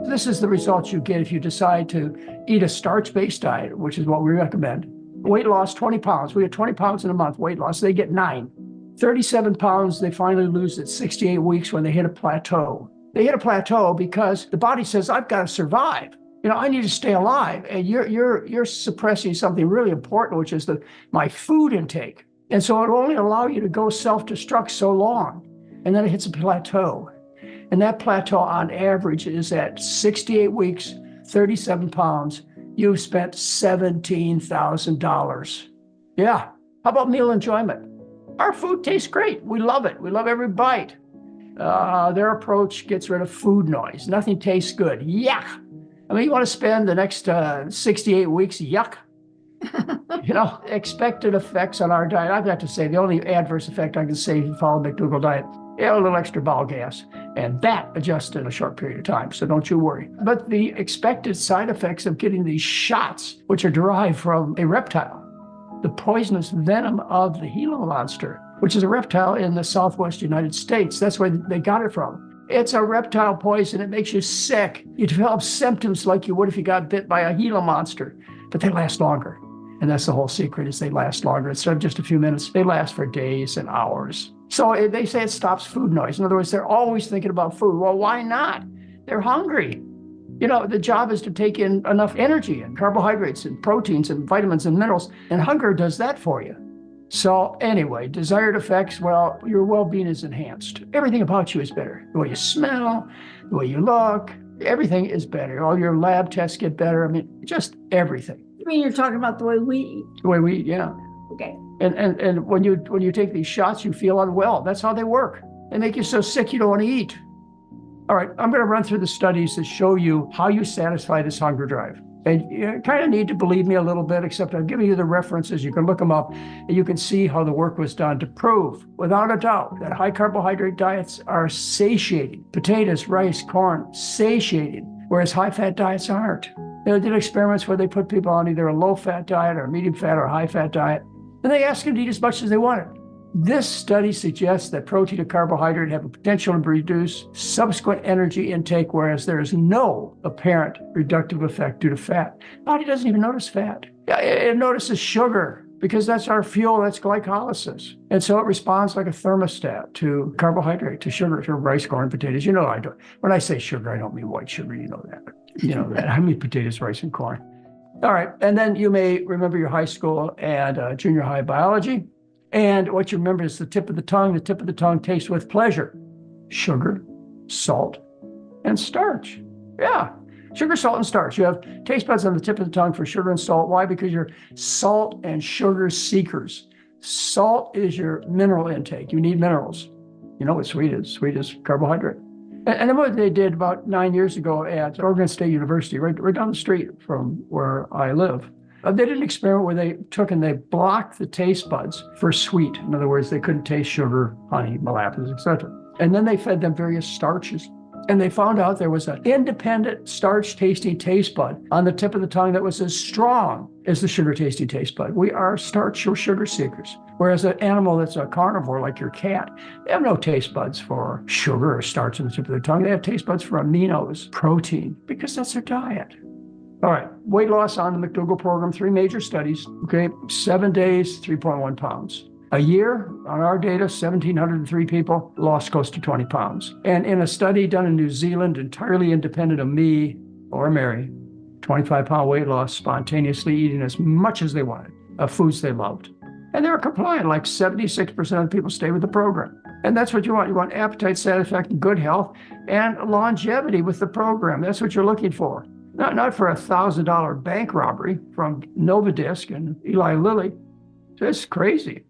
This is the results you get if you decide to eat a starch-based diet, which is what we recommend. Weight loss, 20 pounds. We get 20 pounds in a month weight loss. They get 9. 37 pounds they finally lose at 68 weeks when they hit a plateau. They hit a plateau because the body says, I've got to survive. I need to stay alive. And you're suppressing something really important, which is my food intake. And so it will only allow you to go self-destruct so long. And then it hits a plateau. And that plateau on average is at 68 weeks, 37 pounds. You've spent $17,000. Yeah. How about meal enjoyment? Our food tastes great. We love it. We love every bite. Their approach gets rid of food noise. Nothing tastes good. Yuck. You want to spend the next 68 weeks, yuck. Expected effects on our diet. I've got to say, the only adverse effect I can say if you follow the McDougall diet, a little extra bowel gas. And that adjusts in a short period of time, so don't you worry. But the expected side effects of getting these shots, which are derived from a reptile, the poisonous venom of the Gila monster, which is a reptile in the southwest United States. That's where they got it from. It's a reptile poison. It makes you sick. You develop symptoms like you would if you got bit by a Gila monster, but they last longer. And that's the whole secret, is they last longer. Instead of just a few minutes, they last for days and hours. So they say it stops food noise. In other words, they're always thinking about food. Well, why not? They're hungry. The job is to take in enough energy and carbohydrates and proteins and vitamins and minerals, and hunger does that for you. So anyway, desired effects, well, your well-being is enhanced. Everything about you is better. The way you smell, the way you look, everything is better. All your lab tests get better. Just everything. You mean you're talking about the way we eat? The way we eat, yeah. Okay. And when you take these shots, you feel unwell. That's how they work. They make you so sick you don't want to eat. All right, I'm going to run through the studies that show you how you satisfy this hunger drive. And you kind of need to believe me a little bit, except I'm giving you the references. You can look them up, and you can see how the work was done to prove, without a doubt, that high carbohydrate diets are satiating. Potatoes, rice, corn, satiating, whereas high-fat diets aren't. They did experiments where they put people on either a low-fat diet or a medium-fat or a high-fat diet, and they asked them to eat as much as they wanted. This study suggests that protein and carbohydrate have a potential to reduce subsequent energy intake, whereas there is no apparent reductive effect due to fat. The body doesn't even notice fat. It notices sugar because that's our fuel, that's glycolysis. And so it responds like a thermostat to carbohydrate, to sugar, to rice, corn, potatoes. I don't. When I say sugar, I don't mean white sugar, you know that. I mean potatoes, rice, and corn. All right, and then you may remember your high school and junior high biology. And what you remember is the tip of the tongue. The tip of the tongue tastes with pleasure. Sugar, salt, and starch. Yeah, sugar, salt, and starch. You have taste buds on the tip of the tongue for sugar and salt. Why? Because you're salt and sugar seekers. Salt is your mineral intake. You need minerals. You know what sweet is? Sweet is carbohydrate. And then what they did about 9 years ago at Oregon State University, right down the street from where I live, they did an experiment where they took and they blocked the taste buds for sweet. In other words, they couldn't taste sugar, honey, molasses, etc. And then they fed them various starches. And they found out there was an independent starch-tasting taste bud on the tip of the tongue that was as strong as the sugar-tasting taste bud. We are starch or sugar seekers. Whereas an animal that's a carnivore, like your cat, they have no taste buds for sugar or starch on the tip of their tongue. They have taste buds for aminos, protein, because that's their diet. All right, weight loss on the McDougall program, 3 major studies, 7 days, 3.1 pounds. A year, on our data, 1,703 people lost close to 20 pounds. And in a study done in New Zealand, entirely independent of me or Mary, 25-pound weight loss, spontaneously eating as much as they wanted of foods they loved. And they were compliant, like 76% of the people stay with the program. And that's what you want. You want appetite, satisfaction, good health, and longevity with the program. That's what you're looking for. Not for a $1,000 bank robbery from Novodisk and Eli Lilly. That's crazy.